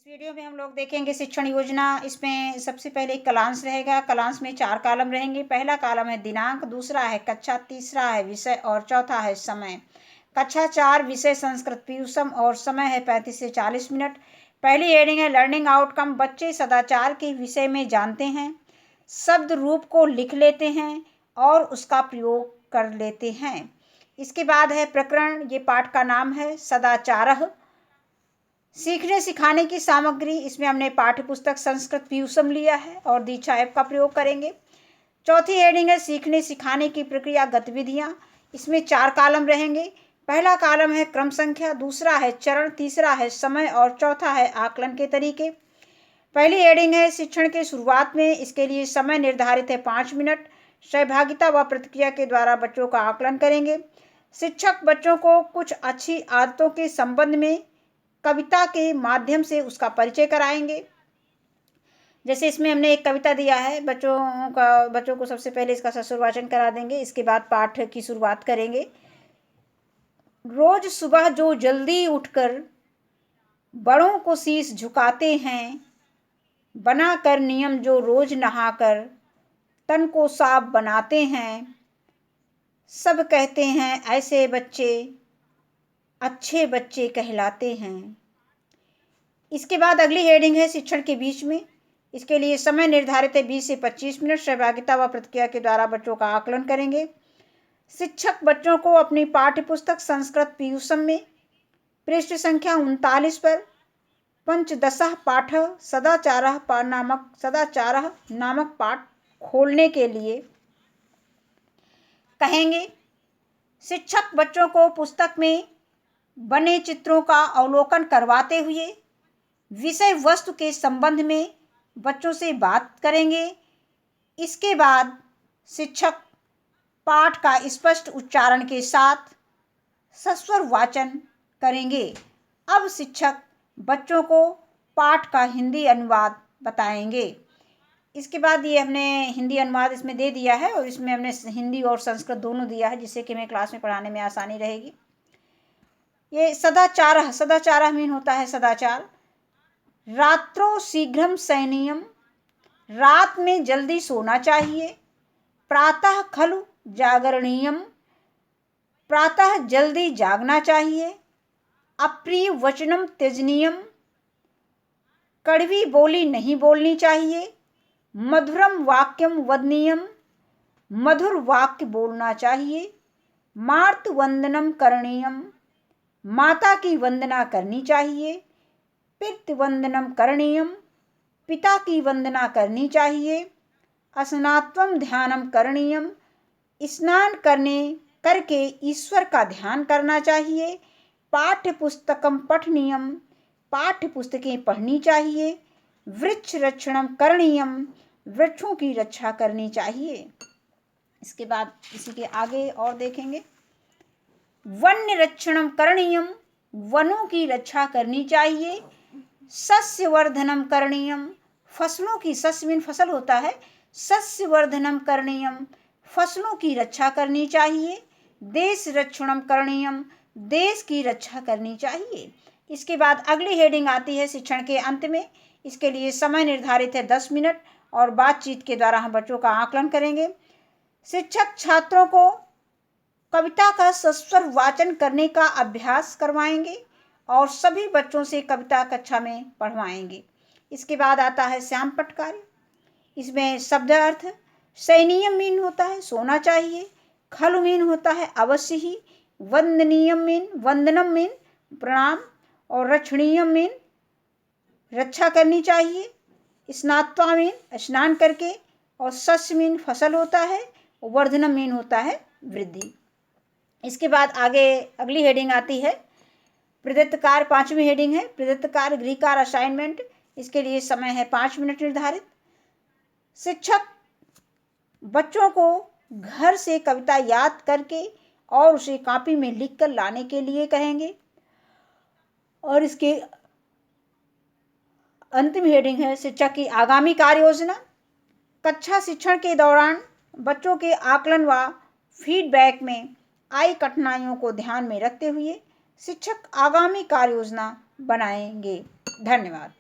Video में हम लोग देखेंगे शिक्षण योजना। इसमें सबसे पहले एक कलांश रहेगा। कलांश में 4 कॉलम रहेंगे। पहला कॉलम है दिनांक, दूसरा है कक्षा, तीसरा है विषय और चौथा है समय। कक्षा 4 विषय संस्कृत पीयूषम और समय है 35 से 40 मिनट। पहली हेडिंग है लर्निंग आउटकम। बच्चे सदाचार के विषय में जानते हैं, शब्द रूप को लिख लेते हैं और उसका प्रयोग कर लेते हैं। इसके बाद है प्रकरण, ये पाठ का नाम है सदाचारः। सीखने सिखाने की सामग्री, इसमें हमने पाठ्य पुस्तक संस्कृत पीयूषम लिया है और दीक्षा ऐप का प्रयोग करेंगे। चौथी हेडिंग है सीखने सिखाने की प्रक्रिया गतिविधियां। इसमें 4 कॉलम रहेंगे। पहला कॉलम है क्रम संख्या, दूसरा है चरण, तीसरा है समय और चौथा है आकलन के तरीके। पहली हेडिंग है शिक्षण के शुरुआत में। इसके लिए समय निर्धारित है 5 मिनट। सहभागिता व प्रतिक्रिया के द्वारा बच्चों का आकलन करेंगे। शिक्षक बच्चों को कुछ अच्छी आदतों के संबंध में कविता के माध्यम से उसका परिचय कराएंगे। जैसे इसमें हमने एक कविता दिया है, बच्चों को सबसे पहले इसका ससुर वाचन करा देंगे। इसके बाद पाठ की शुरुआत करेंगे। रोज सुबह जो जल्दी उठकर बड़ों को शीश झुकाते हैं, बनाकर नियम जो रोज नहाकर तन को साफ बनाते हैं, सब कहते हैं ऐसे बच्चे अच्छे बच्चे कहलाते हैं। इसके बाद अगली हेडिंग है शिक्षण के बीच में। इसके लिए समय निर्धारित है 20 से 25 मिनट। सहभागिता व प्रतिक्रिया के द्वारा बच्चों का आकलन करेंगे। शिक्षक बच्चों को अपनी पाठ्य पुस्तक संस्कृत पीयूषम में पृष्ठ संख्या 39 पर पंचदशः पाठ सदाचारः नामक पाठ खोलने के लिए कहेंगे। शिक्षक बच्चों को पुस्तक में बने चित्रों का अवलोकन करवाते हुए विषय वस्तु के संबंध में बच्चों से बात करेंगे। इसके बाद शिक्षक पाठ का स्पष्ट उच्चारण के साथ सस्वर वाचन करेंगे। अब शिक्षक बच्चों को पाठ का हिंदी अनुवाद बताएंगे। इसके बाद ये हमने हिंदी अनुवाद इसमें दे दिया है और इसमें हमने हिंदी और संस्कृत दोनों दिया है, जिससे कि हमें क्लास में पढ़ाने में आसानी रहेगी। ये सदाचारः मीन होता है सदाचार। रात्रो शीघ्रम शयनीयम, रात में जल्दी सोना चाहिए। प्रातः खलु जागरणीयम, प्रातः जल्दी जागना चाहिए। अप्रिय वचनम त्यजनीयम, कड़वी बोली नहीं बोलनी चाहिए। मधुरम वाक्यम वदनीयम, मधुर वाक्य बोलना चाहिए। मातृ वंदनम करणीयम, माता की वंदना करनी चाहिए। पितृ वंदनम करणीयम, पिता की वंदना करनी चाहिए। स्नात्वम ध्यानम करणीयम, स्नान करके ईश्वर का ध्यान करना चाहिए। पाठ्य पुस्तकम पठनीयम, पाठ्य पुस्तकें पढ़नी चाहिए। वृक्ष रक्षणम करणीयम, वृक्षों की रक्षा करनी चाहिए। इसके बाद इसी के आगे और देखेंगे। वन्य रक्षणम करणीयम, वनों की रक्षा करनी चाहिए। सस्य वर्धनम करणीयम, फसलों की, सस्य मीन फसल होता है, सस्य वर्धनम करणीयम, फसलों की रक्षा करनी चाहिए। देश रक्षणम करणीयम, देश की रक्षा करनी चाहिए। इसके बाद अगली हेडिंग आती है शिक्षण के अंत में। इसके लिए समय निर्धारित है 10 मिनट और बातचीत के द्वारा हम बच्चों का आकलन करेंगे। शिक्षक छात्रों को कविता का सस्वर वाचन करने का अभ्यास करवाएंगे और सभी बच्चों से कविता कक्षा में पढ़वाएंगे। इसके बाद आता है श्याम पटकारी। इसमें शब्द अर्थ, शयनीयम मीन होता है सोना चाहिए। खलु मीन होता है अवश्य ही। वंदनीयम मीन, वंदनम मीन प्रणाम और रक्षणीयम मीन रक्षा करनी चाहिए। स्नात्वा मीन स्नान करके और सस्य मीन फसल होता है और वर्धनम मीन होता है वृद्धि। इसके बाद आगे अगली हेडिंग आती है प्रदत्त कार्य। 5वीं हेडिंग है प्रदत्त कार्य गृह कार्य असाइनमेंट। इसके लिए समय है 5 मिनट निर्धारित। शिक्षक बच्चों को घर से कविता याद करके और उसे कॉपी में लिखकर लाने के लिए कहेंगे। और इसके अंतिम हेडिंग है शिक्षक की आगामी कार्य योजना। कक्षा शिक्षण के दौरान बच्चों के आकलन व फीडबैक में आई कठिनाइयों को ध्यान में रखते हुए शिक्षक आगामी कार्य योजना बनाएंगे। धन्यवाद।